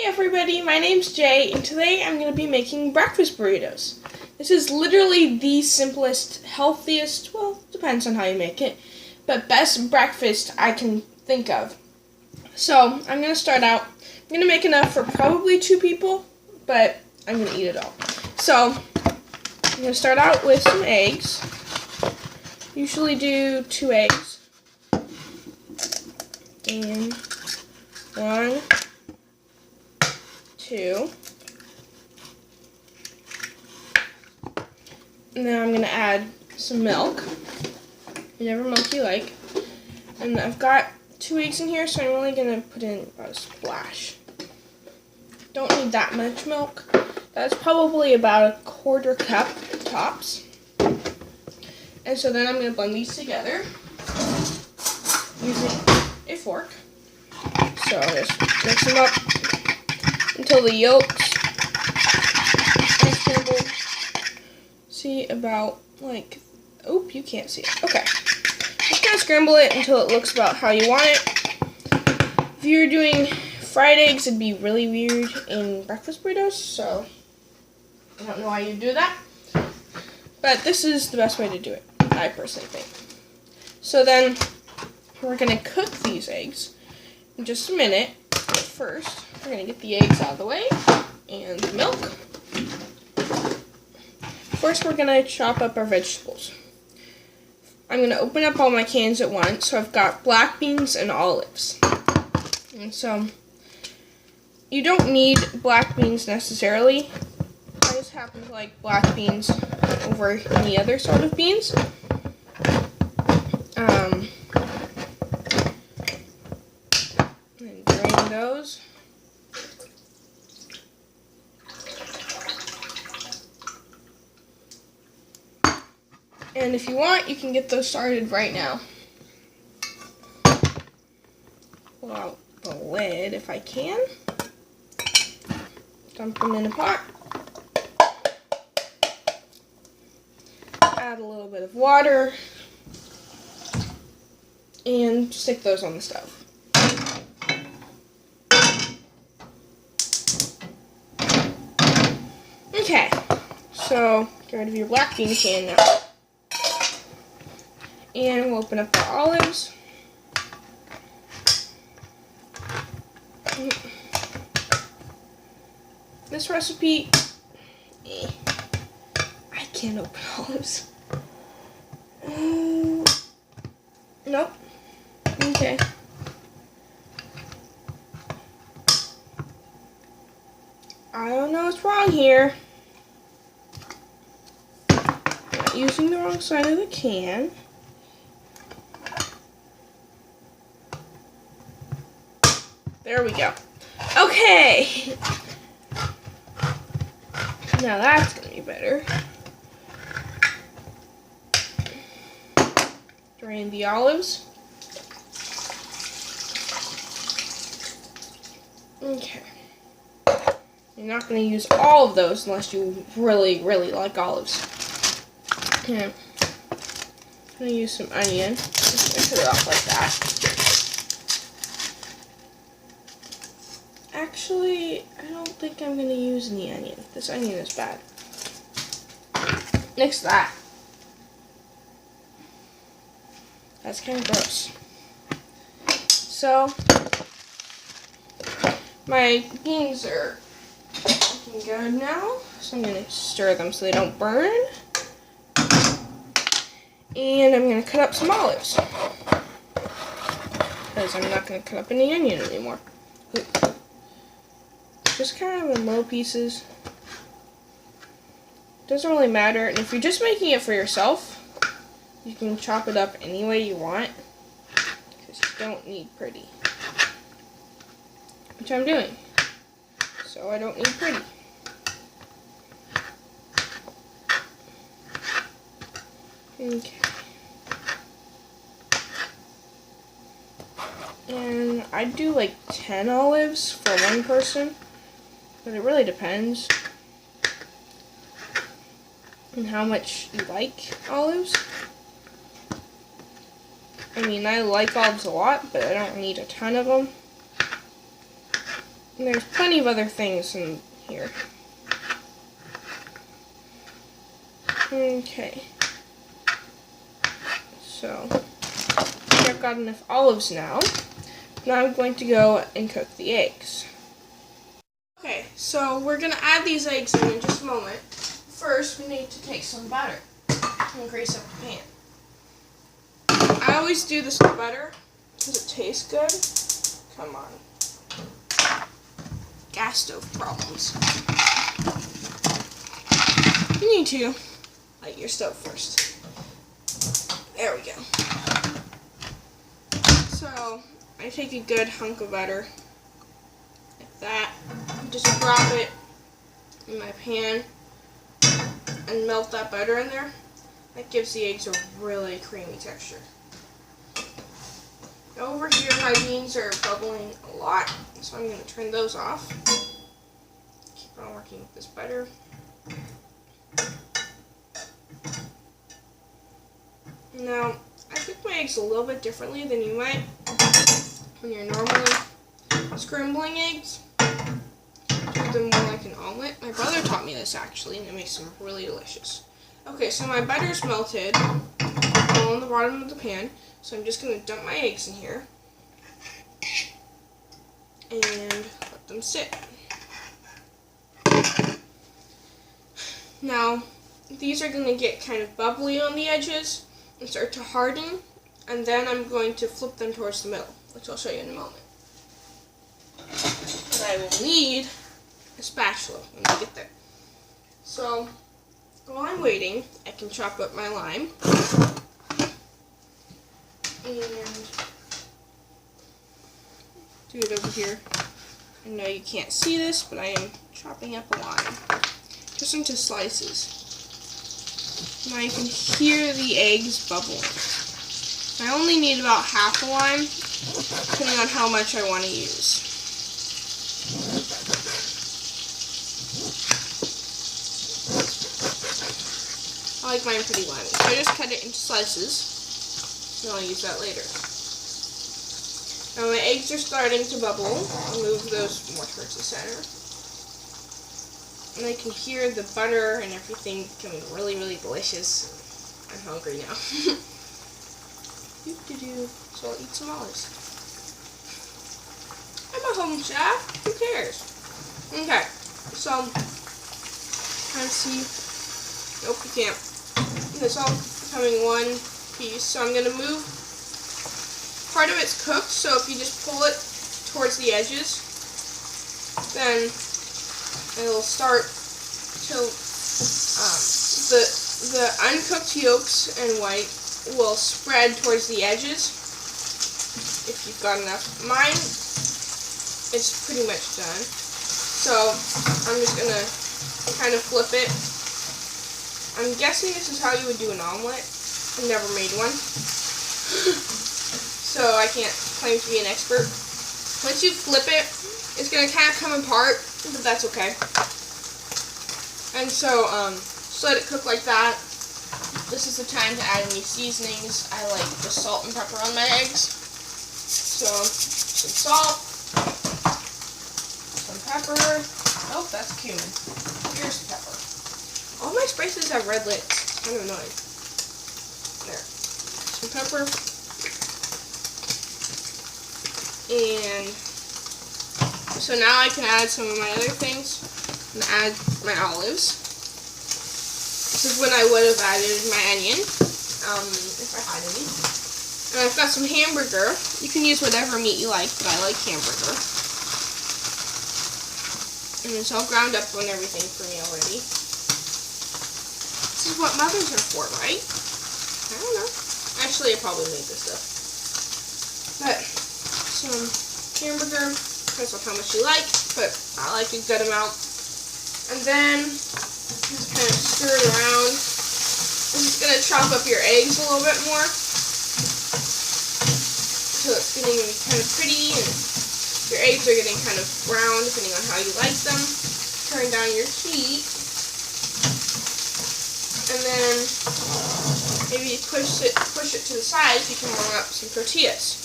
Hey everybody, my name's Jay, and today I'm going to be making breakfast burritos. This is literally the simplest, healthiest, well, depends on how you make it, but best breakfast I can think of. So, I'm going to start out. I'm going to make enough for probably 2 people, but I'm going to eat it all. So, I'm going to start out with some eggs. Usually do 2 eggs. And 1, 2. And then I'm going to add some milk, whatever milk you like. And I've got 2 eggs in here, so I'm only going to put in about a splash. Don't need that much milk. That's probably about a 1/4 cup tops. And so then I'm going to blend these together using a fork. So I'll just mix them up until the yolks are scrambled. See, about like, oh, you can't see it. Okay. Just kind of scramble it until it looks about how you want it. If you're doing fried eggs, it'd be really weird in breakfast burritos, so I don't know why you do that. But this is the best way to do it, I personally think. So then we're going to cook these eggs in just a minute. But first, we're going to get the eggs out of the way and the milk. First, we're going to chop up our vegetables. I'm going to open up all my cans at once. So I've got black beans and olives. And so you don't need black beans necessarily. I just happen to like black beans over any other sort of beans. And drain those. And if you want, you can get those started right now. Pull out the lid if I can. Dump them in a pot. Add a little bit of water. And stick those on the stove. Okay, so get rid of your black bean can now. And we'll open up our olives. This recipe, I can't open olives. Nope. Okay. I don't know what's wrong here. Not using the wrong side of the can. There we go. Okay. Now that's going to be better. Drain the olives. Okay. You're not going to use all of those unless you really, really like olives. Okay. I'm going to use some onion. Just mix it off like that. Actually, I don't think I'm going to use any onion. This onion is bad. Nix that. That's kind of gross. So, my beans are looking good now. So I'm going to stir them so they don't burn. And I'm going to cut up some olives. Because I'm not going to cut up any onion anymore. Just kind of in little pieces. Doesn't really matter. And if you're just making it for yourself, you can chop it up any way you want. Because you don't need pretty. Which I'm doing. So I don't need pretty. Okay. And I'd do like 10 olives for one person. But it really depends on how much you like olives. I mean, I like olives a lot, but I don't need a ton of them. And there's plenty of other things in here. Okay. So, I've got enough olives now. Now I'm going to go and cook the eggs. Okay, so we're going to add these eggs in just a moment. First, we need to take some butter and grease up the pan. I always do this with butter because it tastes good. Come on. Gas stove problems. You need to light your stove first. There we go. So, I take a good hunk of butter, like that, just drop it in my pan, and melt that butter in there. That gives the eggs a really creamy texture. Over here, my beans are bubbling a lot, so I'm going to turn those off. Keep on working with this butter. Now, I cook my eggs a little bit differently than you might when you're normally scrambling eggs. Do them more like an omelet. My brother taught me this actually, and it makes them really delicious. Okay, so my butter's melted all on the bottom of the pan, so I'm just going to dump my eggs in here and let them sit. Now, these are going to get kind of bubbly on the edges and start to harden, and then I'm going to flip them towards the middle, which I'll show you in a moment. But I will need a spatula when I get there. So, while I'm waiting, I can chop up my lime. And do it over here. I know you can't see this, but I am chopping up a lime just into slices. Now you can hear the eggs bubbling. I only need about half a lime, depending on how much I want to use. I like mine pretty limey, so I just cut it into slices, and I'll use that later. Now my eggs are starting to bubble. I'll move those more towards the center. And I can hear the butter and everything becoming really, really delicious. I'm hungry now. So I'll eat some olives. I'm a home chef. Who cares? Okay. So, let's see. Nope, you can't. It's all becoming one piece. So I'm going to move. Part of it's cooked, so if you just pull it towards the edges, then it'll start to, the uncooked yolks and white will spread towards the edges if you've got enough. Mine, it's pretty much done. So I'm just going to kind of flip it. I'm guessing this is how you would do an omelet. I've never made one. So I can't claim to be an expert. Once you flip it, it's going to kind of come apart, but that's okay. And so, just let it cook like that. This is the time to add any seasonings. I like just salt and pepper on my eggs. So, some salt, some pepper. Oh, that's cumin. Here's the pepper. All my spices have red lids. It's kind of annoying. There. Some pepper. And so now I can add some of my other things and add my olives. This is when I would have added my onion, if I had any. And I've got some hamburger. You can use whatever meat you like, but I like hamburger. And it's all ground up and everything for me already. This is what mothers are for, right? I don't know. Actually, I probably made this up. But some hamburger, depends on how much you like, but I like a good amount. And then just kind of stir it around. I'm just going to chop up your eggs a little bit more until it's getting kind of pretty and your eggs are getting kind of brown depending on how you like them. Turn down your heat. And then maybe push it to the side so you can warm up some tortillas.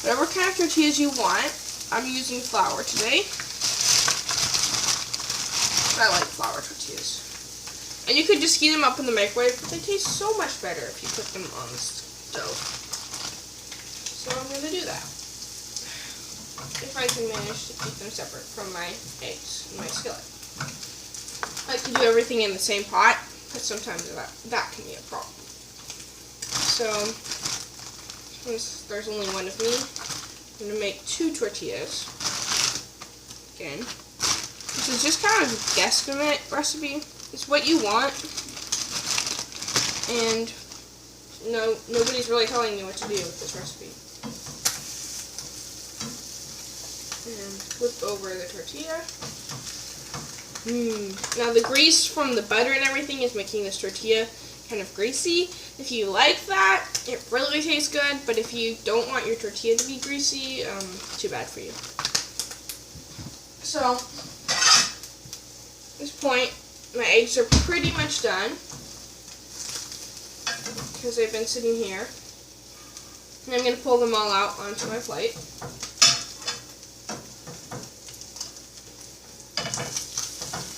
Whatever kind of tortillas you want. I'm using flour today. flour tortillas. And you could just heat them up in the microwave, but they taste so much better if you put them on the stove. So I'm going to do that. If I can manage to keep them separate from my eggs in my skillet. I like to do everything in the same pot, but sometimes that can be a problem. So, since there's only one of me, I'm going to make 2 tortillas. Again, this is just kind of a guesstimate recipe. It's what you want, and nobody's really telling you what to do with this recipe. And flip over the tortilla. Now the grease from the butter and everything is making this tortilla kind of greasy. If you like that, it really tastes good, but if you don't want your tortilla to be greasy, too bad for you. So, at this point, my eggs are pretty much done, because they've been sitting here. And I'm going to pull them all out onto my plate.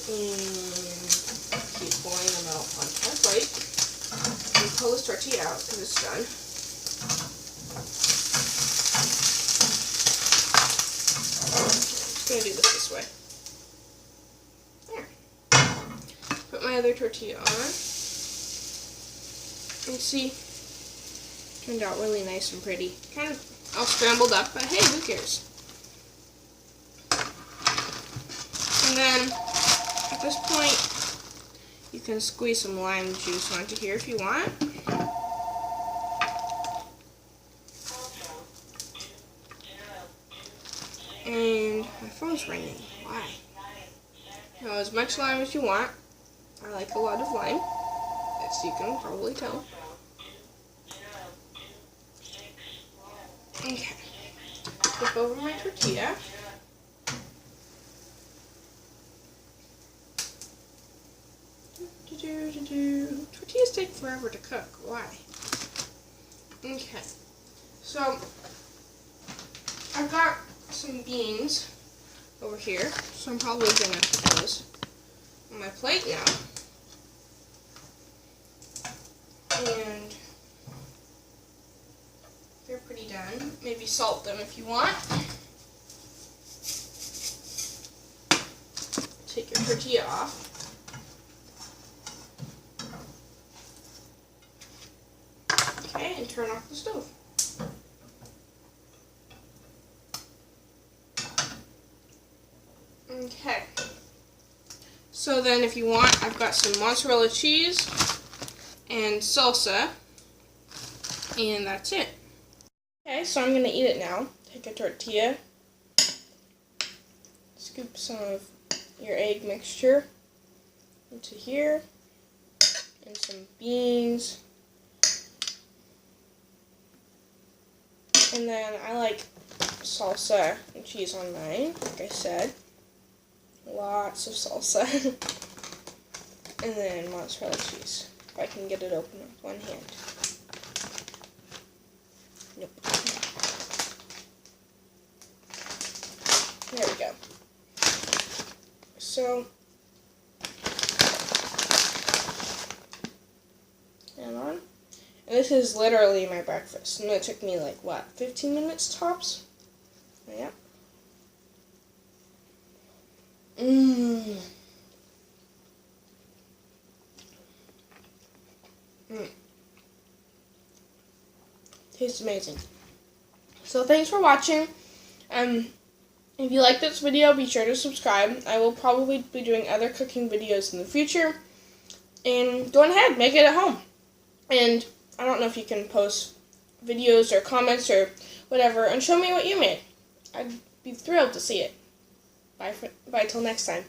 And keep pulling them out onto my plate. And pull this tortilla out because it's done. I'm just going to do this way. There. Put my other tortilla on. And see, turned out really nice and pretty. Kind of all scrambled up, but hey, who cares? And then, at this point, you can squeeze some lime juice onto here if you want. And my phone's ringing. Why? Now, as much lime as you want. I like a lot of lime, as you can probably tell. Okay. Flip over my tortilla. Tortillas take forever to cook. Why? Okay. So, I've got some beans over here, so I'm probably going to put those on my plate now. And they're pretty done. Maybe salt them if you want. Take your tortilla off. Okay, and turn off the stove. Okay. So then if you want, I've got some mozzarella cheese and salsa, and that's it. Okay, so I'm going to eat it now. Take a tortilla, scoop some of your egg mixture into here, and some beans, and then I like salsa and cheese on mine, like I said. Lots of salsa. And then mozzarella cheese. If I can get it open with one hand. Nope. There we go. So, hang on. And this is literally my breakfast. And it took me like, what, 15 minutes tops? Yep. Tastes amazing. So thanks for watching. If you like this video, be sure to subscribe. I will probably be doing other cooking videos in the future. And go ahead, make it at home. And I don't know if you can post videos or comments or whatever and show me what you made. I'd be thrilled to see it. Bye till next time.